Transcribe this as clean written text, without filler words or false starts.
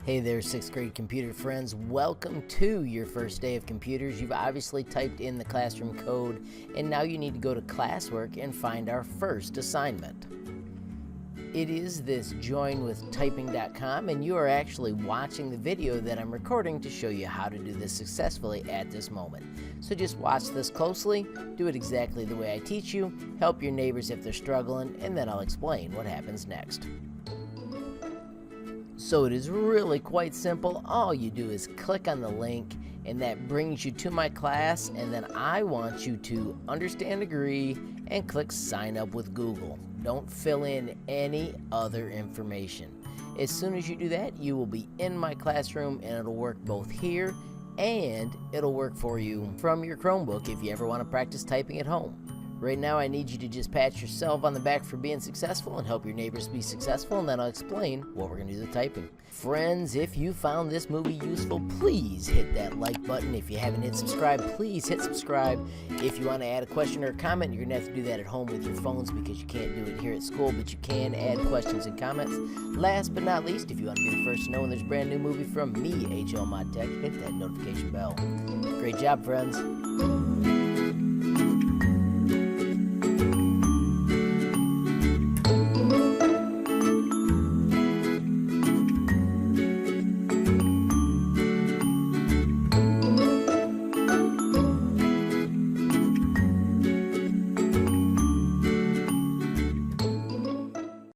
Hey there, 6th grade computer friends. Welcome to your first day of computers. You've obviously typed in the classroom code, and now you need to go to classwork and find our first assignment. It is this joinwithtyping.com, and you are actually watching the video that I'm recording to show you how to do this successfully at this moment. So just watch this closely, do it exactly the way I teach you, help your neighbors if they're struggling, and then I'll explain what happens next. So it is really quite simple. All you do is click on the link, and that brings you to my class, and then I want you to understand, agree, and click sign up with Google. Don't fill in any other information. As soon as you do that, you will be in my classroom, and it'll work both here and it'll work for you from your Chromebook if you ever want to practice typing at home. Right now, I need you to just pat yourself on the back for being successful and help your neighbors be successful, and then I'll explain what we're going to do the typing. Friends, if you found this movie useful, please hit that like button. If you haven't hit subscribe, please hit subscribe. If you want to add a question or a comment, you're going to have to do that at home with your phones because you can't do it here at school, but you can add questions and comments. Last but not least, if you want to be the first to know when there's a brand new movie from me, HLModTech, hit that notification bell. Great job, friends.